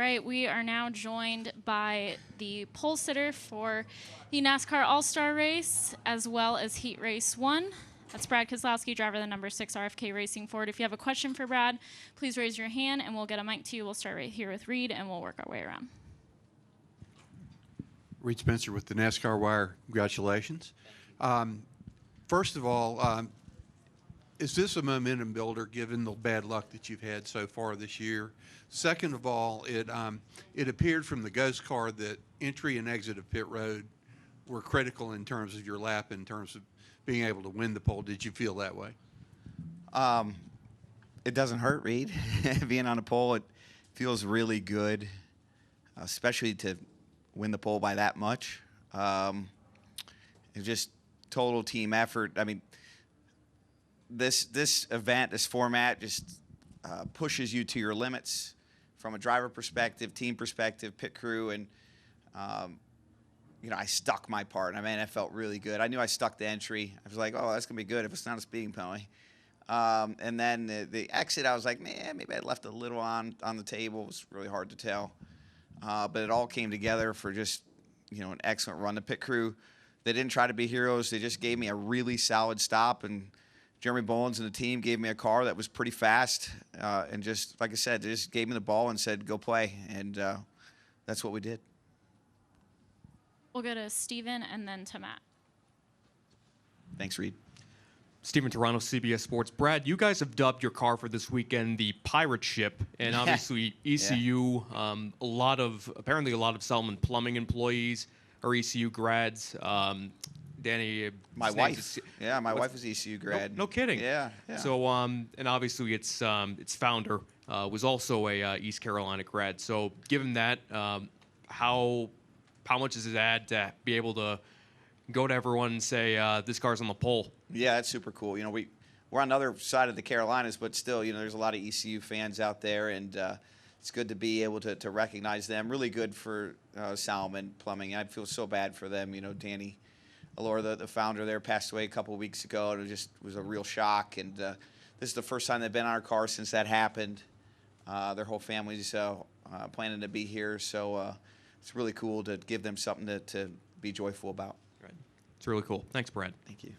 right, we are now joined by the pole sitter for the NASCAR All-Star Race, as well as Heat Race 1. That's Brad Keselowski, driver of the number 6 RFK Racing Ford. If you have a question for Brad, please raise your hand, and we'll get a mic to you. We'll start right here with Reed, and we'll work our way around. Reed Spencer with the NASCAR Wire. Congratulations. First of all, is this a momentum builder given the bad luck that you've had so far this year? Second of all, it appeared from the ghost car that entry and exit of pit road were critical in terms of your lap, in terms of being able to win the pole. Did you feel that way? It doesn't hurt, Reed. Being on a pole, it feels really good, especially to win the pole by that much. It's just total team effort. I mean, this event, this format, just pushes you to your limits from a driver perspective, team perspective, pit crew, and I stuck my part. I mean, I felt really good. I knew I stuck the entry. I was like, oh, that's gonna be good if it's not a speeding penalty. And then the exit, I was like, man, maybe I left a little on the table. It was really hard to tell, but it all came together for just an excellent run. The pit crew, they didn't try to be heroes. They just gave me a really solid stop, and Jeremy Bolins and the team gave me a car that was pretty fast, and just like I said, they just gave me the ball and said, go play, and that's what we did. We'll go to Steven and then to Matt. Thanks, Reed. Steven Toronto, CBS Sports. Brad, you guys have dubbed your car for this weekend the Pirate Ship, and obviously ECU, apparently a lot of Salmon Plumbing employees are ECU grads. Danny, my wife. My wife is ECU grad. No kidding. Yeah. So, and obviously its founder was also a East Carolina grad. So, given that, how much does it add to be able to go to everyone and say this car's on the pole? Yeah, that's super cool. We're on the other side of the Carolinas, but still, there's a lot of ECU fans out there, and it's good to be able to recognize them. Really good for Salmon Plumbing. I feel so bad for them. Danny Allure, the founder there, passed away a couple of weeks ago, and it just was a real shock. And this is the first time they've been on our car since that happened. Their whole family's planning to be here, so it's really cool to give them something to be joyful about. Right. It's really cool. Thanks, Brad. Thank you.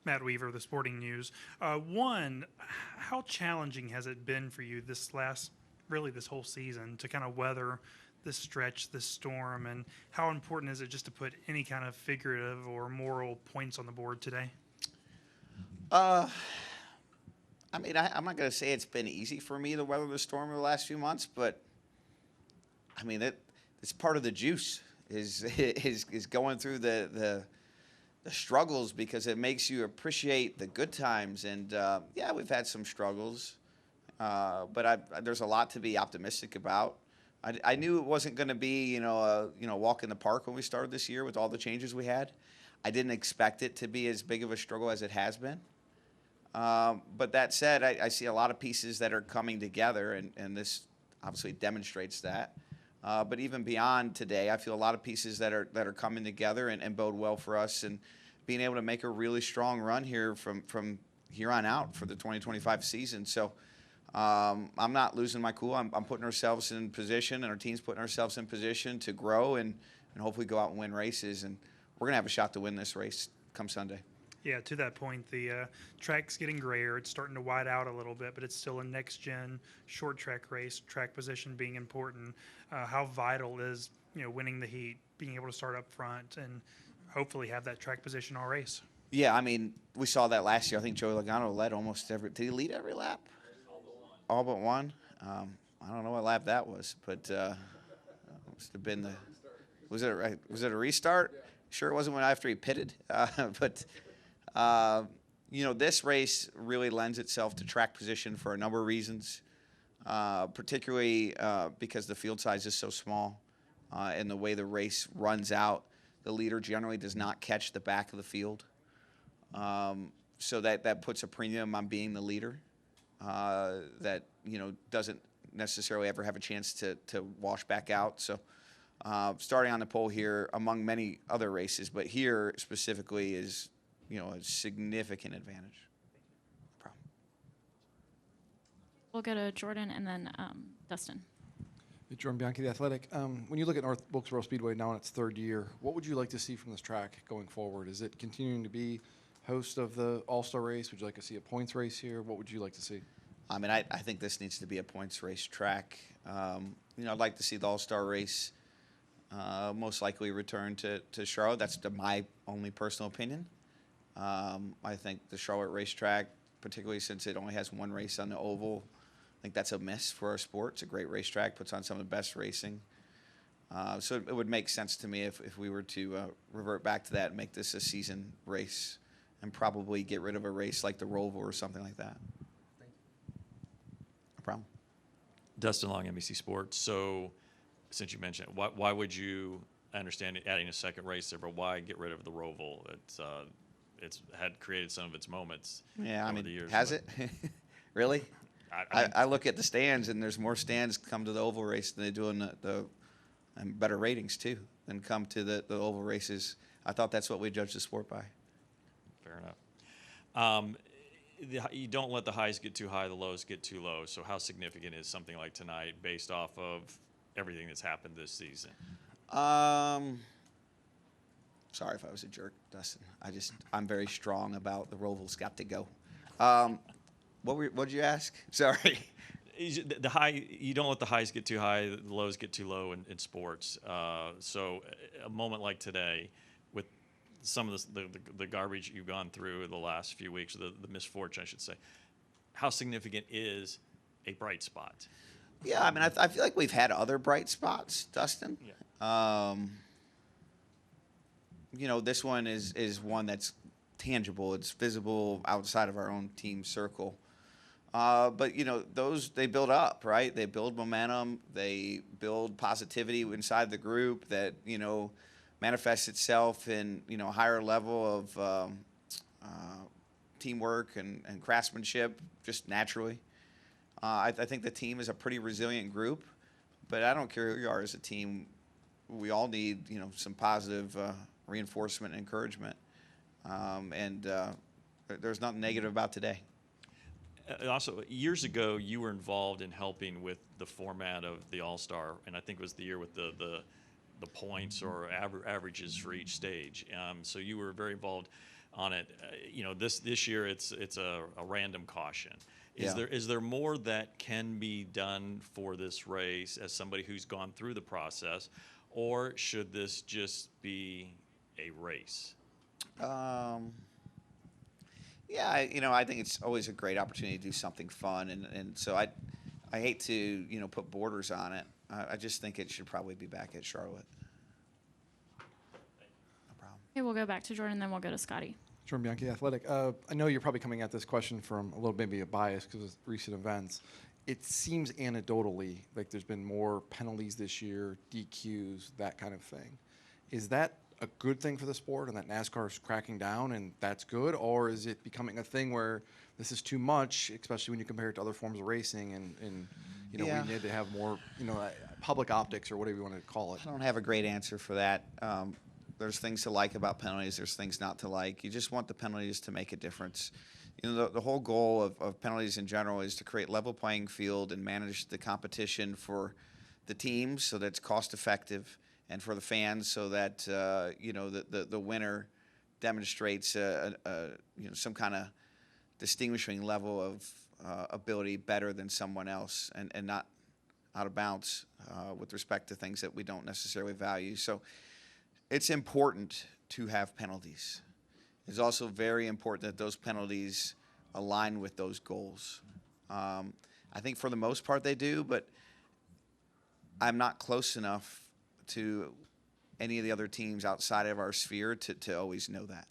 Matt Weaver, The Sporting News. One, how challenging has it been for you this whole season to kind of weather this stretch, this storm, and how important is it just to put any kind of figurative or moral points on the board today? I'm not going to say it's been easy for me to weather the storm over the last few months, but I mean it's part of the juice is going through the struggles, because it makes you appreciate the good times. And we've had some struggles, but there's a lot to be optimistic about. I knew it wasn't going to be a walk in the park when we started this year with all the changes we had. I didn't expect it to be as big of a struggle as it has been. But that said, I see a lot of pieces that are coming together, and this obviously demonstrates that. But even beyond today, I feel a lot of pieces that are coming together and bode well for us, and being able to make a really strong run here from here on out for the 2025 season. So I'm not losing my cool. I'm putting ourselves in position, and our team's putting ourselves in position to grow and hopefully go out and win races. And we're going to have a shot to win this race come Sunday. Yeah, to that point, the track's getting grayer. It's starting to wide out a little bit, but it's still a next-gen short track race, track position being important. How vital is winning the heat, being able to start up front, and hopefully have that track position all race? Yeah, I mean, we saw that last year. I think Joey Logano led almost every – did he lead every lap? All but one. I don't know what lap that was, but must have been the – was it a restart? Sure it wasn't after he pitted, but – this race really lends itself to track position for a number of reasons, particularly because the field size is so small, and the way the race runs out, the leader generally does not catch the back of the field. So that puts a premium on being the leader, that doesn't necessarily ever have a chance to wash back out. So starting on the pole here, among many other races, but here specifically is a significant advantage. No problem. We'll go to Jordan and then Dustin. Jordan Bianchi, The Athletic. When you look at North Wilkesboro Speedway now in its third year, what would you like to see from this track going forward? Is it continuing to be host of the All-Star race? Would you like to see a points race here? What would you like to see? I mean, I think this needs to be a points race track. I'd like to see the All-Star race most likely return to Charlotte. That's my only personal opinion. I think the Charlotte racetrack, particularly since it only has one race on the oval, I think that's a miss for our sport. It's a great racetrack, puts on some of the best racing. So it would make sense to me if we were to revert back to that and make this a season race and probably get rid of a race like the Roval or something like that. Thank you. No problem. Dustin Long, NBC Sports. So since you mentioned it, why would you, I understand adding a second race there, but why get rid of the Roval? It's had created some of its moments over the years. Has it? Really? I I look at the stands, and there's more stands come to the oval race than they do in and better ratings too than come to the oval races. I thought that's what we judge the sport by. Fair enough. You don't let the highs get too high, the lows get too low. So how significant is something like tonight based off of everything that's happened this season? Sorry if I was a jerk, Dustin. I'm very strong about the Roval's got to go. What'd you ask? Sorry. The high, you don't let the highs get too high, the lows get too low in sports. So a moment like today, with some of the garbage you've gone through the last few weeks, the misfortune, I should say, how significant is a bright spot? Yeah, I mean, I feel like we've had other bright spots, Dustin. Yeah. This one is one that's tangible. It's visible outside of our own team circle. But they build up, right? They build momentum. They build positivity inside the group that manifests itself in a higher level of teamwork and craftsmanship, just naturally. I think the team is a pretty resilient group, but I don't care who you are as a team. We all need some positive reinforcement and encouragement, and there's nothing negative about today. Also, years ago, you were involved in helping with the format of the All-Star, and I think it was the year with the points or averages for each stage. So you were very involved on it. This year it's a random caution. Is there more that can be done for this race as somebody who's gone through the process, or should this just be a race? Yeah, I think it's always a great opportunity to do something fun, and so I hate to put borders on it. I just think it should probably be back at Charlotte. No problem. Okay, we'll go back to Jordan, then we'll go to Scotty. Jordan Bianchi, Athletic. I know you're probably coming at this question from a little maybe a bias because of recent events. It seems anecdotally like there's been more penalties this year, DQs, that kind of thing. Is that a good thing for the sport and that NASCAR is cracking down and that's good, or is it becoming a thing where this is too much, especially when you compare it to other forms of racing and we need to have more public optics or whatever you want to call it? I don't have a great answer for that. There's things to like about penalties. There's things not to like. You just want the penalties to make a difference. The whole goal of penalties in general is to create level playing field and manage the competition for the teams so that it's cost effective, and for the fans so that the winner demonstrates some kind of distinguishing level of ability better than someone else, and not out of bounds with respect to things that we don't necessarily value. So it's important to have penalties. It's also very important that those penalties align with those goals. I think for the most part they do, but I'm not close enough to any of the other teams outside of our sphere to always know that.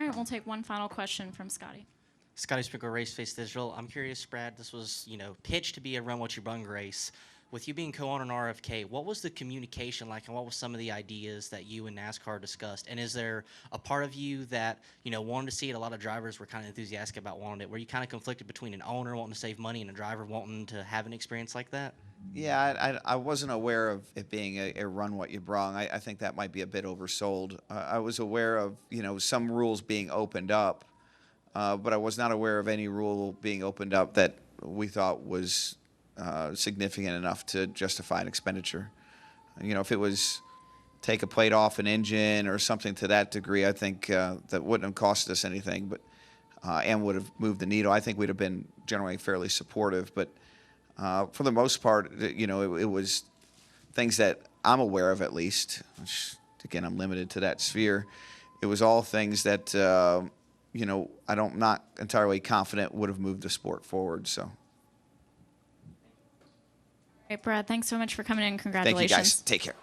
All right, we'll take one final question from Scotty. Scotty Sprinkle, Race Face Digital. I'm curious, Brad, this was, pitched to be a Run What You Brung race. With you being co-owner in RFK, what was the communication like, and what were some of the ideas that you and NASCAR discussed? And is there a part of you that, wanted to see it? A lot of drivers were kind of enthusiastic about wanting it. Were you kind of conflicted between an owner wanting to save money and a driver wanting to have an experience like that? Yeah, I wasn't aware of it being a Run What You Brung. I think that might be a bit oversold. I was aware of, some rules being opened up but I was not aware of any rule being opened up that we thought was significant enough to justify an expenditure. You know, if it was take a plate off an engine or something to that degree, I think that wouldn't have cost us anything, but and would have moved the needle. I think we'd have been generally fairly supportive, but for the most part, you know, it was things that I'm aware of, at least, which, again, I'm limited to that sphere. It was all things that, you know, I'm not entirely confident would have moved the sport forward. So, All right, Brad, thanks so much for coming in. thank Congratulations. you guys. Take care.